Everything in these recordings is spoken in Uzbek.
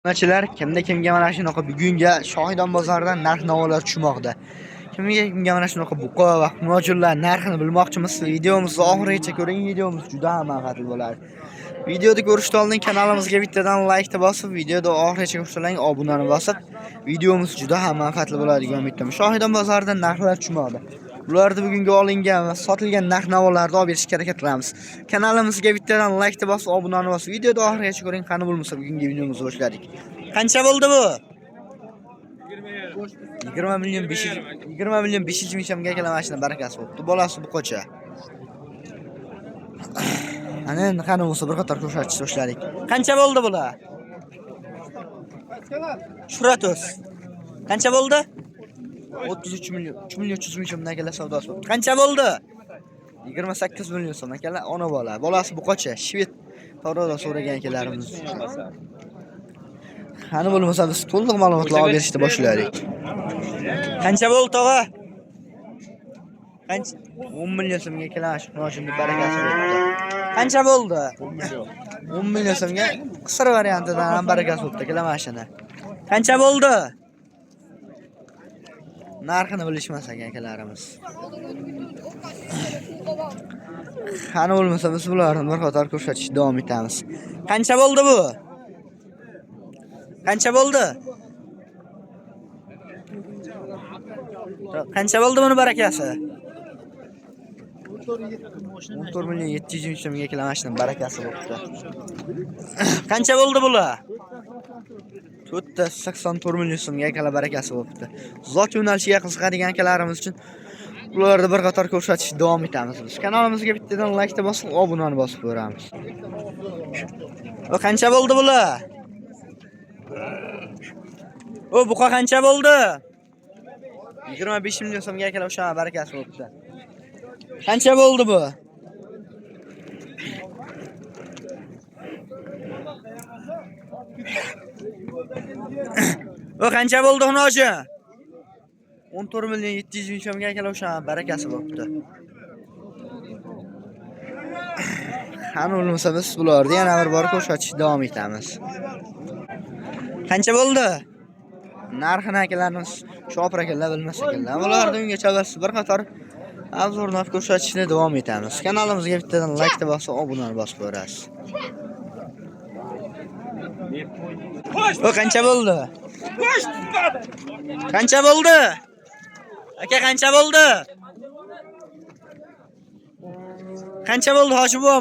Obunachilar, kimga mana shunaqa bugungi Shohidon bozoridan narx-navolar tushmoqda. Kimga mana shunaqa buqa va xunojurlar narxini bilmoqchimiz? Videomizni oxirigacha ko'ring, videomiz juda ham manfaatli bo'ladi. Videoni ko'rishdan oldin kanalimizga bittadan like bosib, videoni oxirigacha ko'rsalang, obunani bosib, videomiz juda ham manfaatli bo'ladigan bittaman. Shohidon bozoridan narxlar tushmoqda. Bularda bugungi olingan va sotilgan narx-navolarni olib berishga harakat qilamiz. Kanalimizga bittadan like bosib, obunani bosib, videoni oxirigacha ko'ring, qani bo'lmasa bugungi videomizni boshladik. Qancha bo'ldi bu? 20 million 500 ming so'mga kelar mashina barakasi bo'pti. Bolasi bu qo'cha. Ana endi qani bo'lsa bir qator ko'rsatish boshladik. Qancha bo'ldi bular? Shuratos. Qancha bo'ldi? 33 million, 3 million 300 ming so'mdan kelar savdosi bo'pti. Qancha bo'ldi? 28 million so'm akalar, ona bola. Bolasi bu qo'cha, shved savdoda so'ragan akalarimiz. Qani bo'lmasa biz to'liq ma'lumotlar olib berishni boshladik. Qancha bo'ldi tog'a? Qancha? 10 million so'mga kelash, mashina barakasi bo'pti. Qancha bo'ldi? 10 million so'mga qisqa variantidan ham barakasi bo'pti, kela mashina. Qancha bo'ldi? Narxini bilishmas ekan akalarimiz. Qani bo'lmasa biz bularni bir qator ko'rsatishni davom etamiz. Qancha bo'ldi bu? Qancha bo'ldi? Qancha bo'ldi buni barakasi? 14 million 700 ming so'mga kelar mashina barakasi bo'pti. Qancha bo'ldi bular? 484 million so'mga kelar barakasi bo'pti. Zot yo'nalishiga qiziqadigan akalarimiz uchun ularni bir qator ko'rsatishni davom etamiz biz. Kanalimizga bittadan like bosib, obunani bosib ko'ramiz. Va qancha bo'ldi bular? O buqa qancha bo'ldi? 25 million so'mga kelar o'sha barakasi bo'pti. Qancha bo'ldi bu? O qancha bo'ldi xunoji? 14 million 700 ming so'mga kelar o'sha barakasi bo'pti. Qani bo'lmasa biz bularni yana bir bor ko'rsatishni davom etamiz. Qancha bo'ldi? Narxini akalarimiz shopir akalar bilmas ekanlar. Ularni ungacha biz bir qator obzorni ko'rsatishni davom etamiz. Kanalimizga bittadan like bosib, obunani bosib ko'rasiz. O qancha bo'ldi? Qancha bo'ldi? Aka qancha bo'ldi? Qancha bo'ldi hoji bu?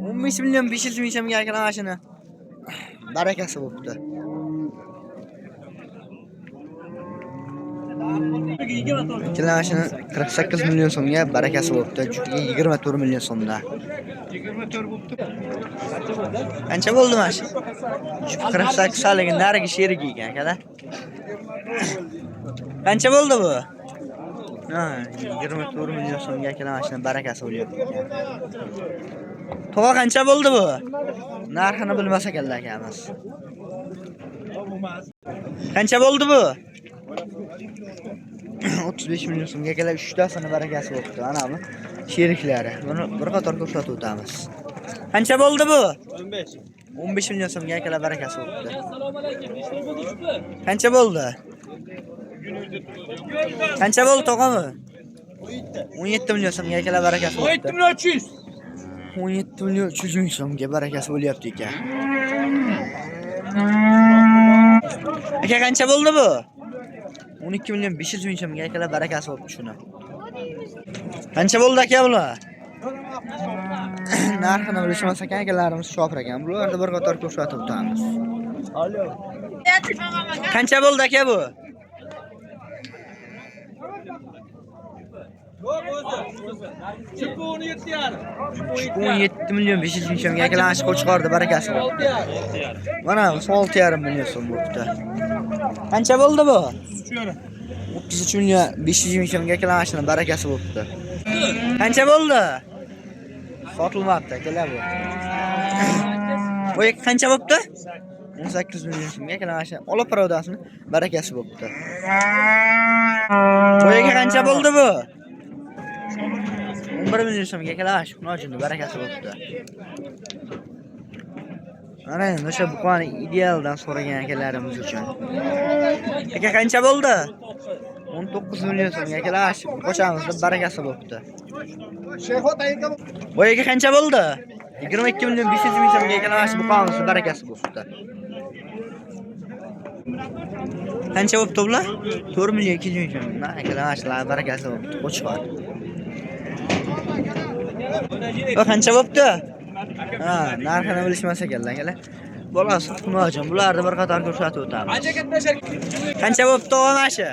15 million 500 ming so'mga kelar mashina. Barakasi bo'pti. Kelar mashina 48 million so'mga barakasi bo'pti. 24 million so'mdan. 24 bo'pti. Qancha bo'ldi mashina? 48 saligi narigi sherigi ekan akalar. Qancha bo'ldi bu? Ha, 24 million so'mga kelar mashina barakasi bo'lyapti ekan. To'g'ri qancha bo'ldi bu? Narxini bilmas ekanlar akamiz. Qancha bo'ldi bu? 35 million so'mga kelar 3 tasini barakasi bo'pti. Ana bu sheriklari. Buni bir qator ko'rsatib o'tamiz. Qancha bo'ldi bu? 15. 15 million so'mga kelar barakasi bo'pti. Qancha bo'ldi? Qancha bo'ldi tog'ami? 17 million so'mga kelar barakasi bo'pti. 17 million 300. 17 million 300 ming so'mga barakasi bo'lyapti ekan. Aka qancha bo'ldi bu? 12 million 500 ming so'mga kelar barakasi bo'pti shuni. Qancha bo'ldi aka bular? Narxini bilishmas ekan akalarimiz shopir ekan. Bularni bir qator ko'rsatib o'tamiz. Alo. Qancha bo'ldi aka bu? 17 million 500 ming so'mga kelar qo'chqordi barakasi bo'pti. Mana 6,5 million so'm bo'pti. Qancha bo'ldi bu? 33 million 500 ming so'mga kelar mashina barakasi bo'pti. Qancha bo'ldi? Sotilmabdi akalar bu. Voy qancha bo'pti? 18 million so'mga kelar mashina. Olib parodasini barakasi bo'pti. Voyga qancha bo'ldi bu? 11 million so'mga kelar, nojinni barakasi bo'pti. Ana endi o'sha buqani idealdan so'ragan akalarimiz uchun. Aka qancha bo'ldi? 19 million so'm akalar. Qo'chamizda barakasi bo'pti. Voy aka qancha bo'ldi? 22 million 500 ming so'mga akalar buqamizda barakasi bo'pti. Qancha bo'pti bular? 4 million 200 ming so'm. Akalar barakasi bo'pti. Qo'chqor. O qancha bo'pti? Ha, narxini bilishmas ekanlar akalar. Bolasi tuxmojon, bularni bir qator ko'rsatib o'tamiz. Qancha bo'pti mana shu?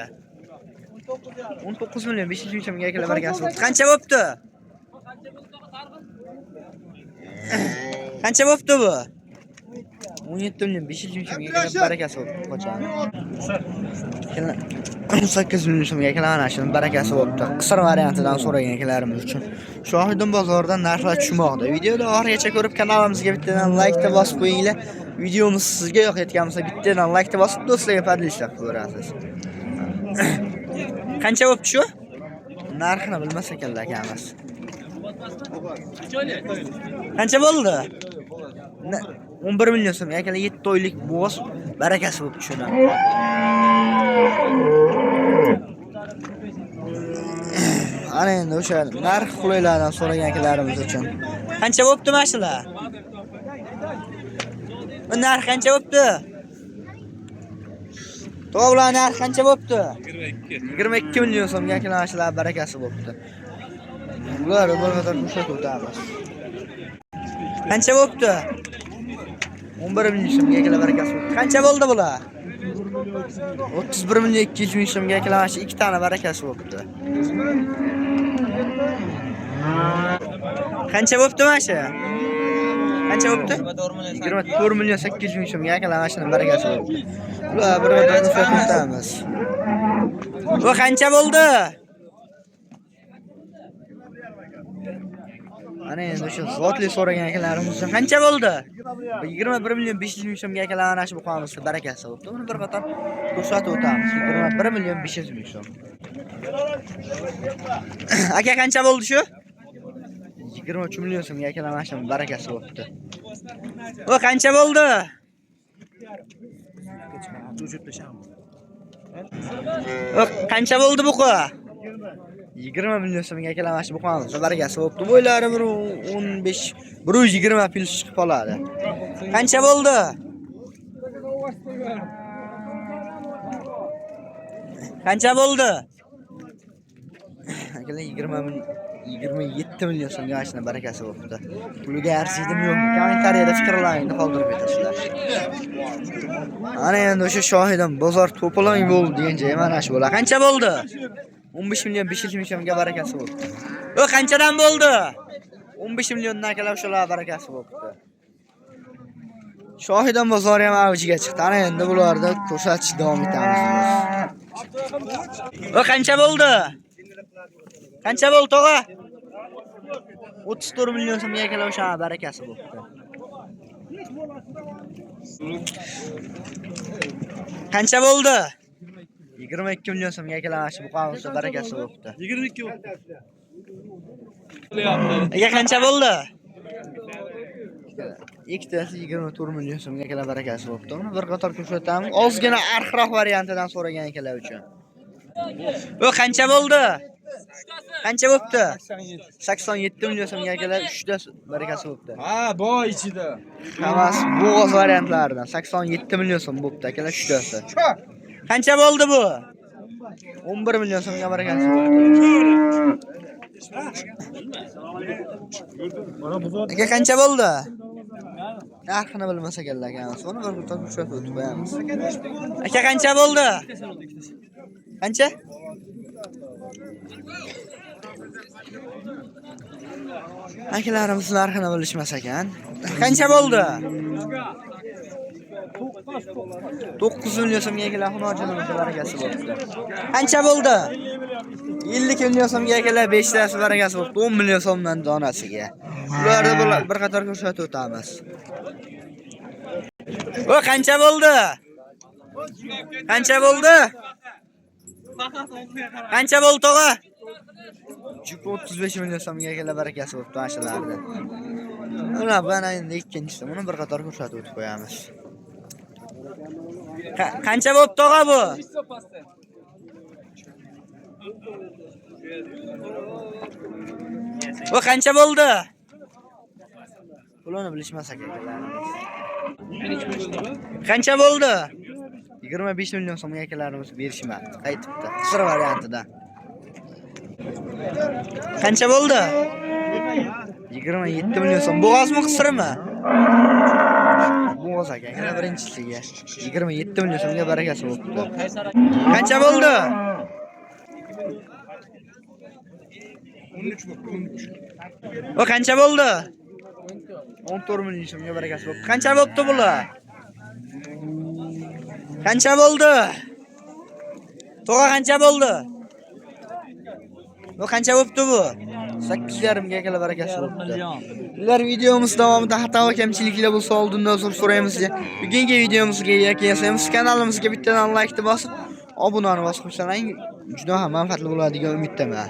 19 million 500 ming so'mga akalar barakasi bo'pti. Qancha bo'pti? Qancha bo'pti bu? 17 million 500 ming so'mga akalar barakasi bo'pti qo'chani. 18 million so'mga akalar mana shuni barakasi bo'pti. Qisqa variantidan so'ragan akalarimiz uchun. Shohidon bozoridan narxlar tushmoqda. Videoni oxirigacha ko'rib kanalimizga bittadan like ta bosib qo'yinglar. Videomiz sizga yoqayotgan bo'lsa bittadan like ta bosib do'stlarga podlishlar qilasiz. Qancha bo'pti shu? Narxini bilmas ekanlar akamiz. Qancha bo'ldi? 11 million so'm. Akalar 7 oylik bo'z barakasi bo'pti shuna. Ana endi o'sha narx qulaylardan so'ragan akalarimiz uchun. Qancha bo'pti mashalar? Bu narx qancha bo'pti? To'g'ri narx qancha bo'pti? 22 million so'mga akalar mashalar barakasi bo'pti. Bular bir qator ko'rsatib o'tamiz. Qancha bo'pti? 11 million so'mga akalar barakasi bo'pti. Qancha bo'ldi bular? 31 million 200 ming so'mga akalar mana shu 2 tane barakasi bo'pti. Qancha bo'pti mana shu? Qancha bo'pti? 24 million 800 ming so'mga akalar mana shuni barakasi bo'pti. Bular bir qator ko'rsatib o'tamiz. Bu qancha bo'ldi? Ana endi o'sha zotli so'ragan akalarimiz uchun qancha bo'ldi? 21 million 500 ming so'mga akalar mana shu buqamizda barakasi bo'pti. Uni bir qator ko'rsatib o'tamiz. 21 million 500 ming so'm. Aka qancha bo'ldi shu? 23 million so'mga akalar mana shu barakasi bo'pti. O qancha bo'ldi? O qancha bo'ldi buqa? 20 million so'mga akalar mana shu buqamizda barakasi bo'pti. Bo'ylari 15 120 pil chiqib qoladi. Qancha bo'ldi? Qancha bo'ldi? Akalar 27 million so'mga mana shuna barakasi bo'pti. Puliga arziydimi yo'qmi? Kommentariyada fikrlaringni qoldirib ketasizlar. Ana endi o'sha shohidan bozor to'polon bo'ldi degan joy mana shu bo'lar. Qancha bo'ldi? 15 million 500 ming so'mga barakasi bo'pti. O qanchadan bo'ldi? 15 milliondan akalar o'shalar barakasi bo'pti. Shohidan bozori ham avjiga chiqdi. Ana endi bularda ko'rsatish davom etamiz. O qancha bo'ldi? Qancha bo'ldi tog'a? 34 million so'mga akalar o'sha barakasi bo'pti. Qancha bo'ldi? 22 million so'mga akalar mana shu buqamizda barakasi bo'pti. 22 bo'pti. Aka qancha bo'ldi? Ikkitasi 24 million so'mga akalar barakasi bo'pti. Uni bir qator ko'rsatamiz. Ozgina arxiroq variantidan so'ragan akalar uchun. O qancha bo'ldi? Qancha bo'pti? 87 million so'mga akalar 3 ta barakasi bo'pti. Ha, boy ichida. Hammasi bo'g'oz variantlaridan 87 million so'm bo'pti akalar 3 tasi. Qancha bo'ldi bu? 11 million so'mga barakasi bo'pti. Aka qancha bo'ldi? Narxini bilmas ekanlar akamiz. Uni bir qator ko'rsatib o'tib qo'yamiz. Aka qancha bo'ldi? Qancha? Akalarimiz narxini bilishmas ekan. Qancha bo'ldi? 9 million so'mga akalar xunojonimizga barakasi bo'pti. Qancha bo'ldi? 50 million so'mga akalar 5 tasi barakasi bo'pti. 10 million so'mdan donasiga. Ularni bir qator ko'rsatib o'tamiz. O qancha bo'ldi? Qancha bo'ldi? Qancha bo'ldi tog'a? 35 million so'mga akalar barakasi bo'pti mashalarida. Mana bana endi ikkinchisi. Buni bir qator ko'rsatib o'tib qo'yamiz. Qancha bo'pti og'a bu? Bu qancha bo'ldi? Pulini bilishmas akalarimiz. Qancha bo'ldi? 25 million so'mga akalarimiz berishmadi. Qaytibdi. Qisir variantida. Qancha bo'ldi? 27 million so'm. Bo'g'ozmi, qisirmi? Bo'g'oz aka, yana birinchisiga 27 million so'mga barakasi bo'libdi. Qancha bo'ldi? 13 bo'pti, 13. O qancha bo'ldi? 14 million so'mga barakasi bo'libdi. Qancha bo'libdi bular? Qancha bo'ldi? To'g'a qancha bo'ldi? Bu qancha bo'libdi bu? 8,5 ga akalar barakasi bo'libdi. Ular videomiz davomida xato va kamchiliklar bo'lsa oldindan so'raymiz. Bugungi videomizga yakunlaymiz. Kanalimizga bittadan like bosib, obunani bosib qo'ysangiz juda ham manfaatli bo'ladigan umiddaman.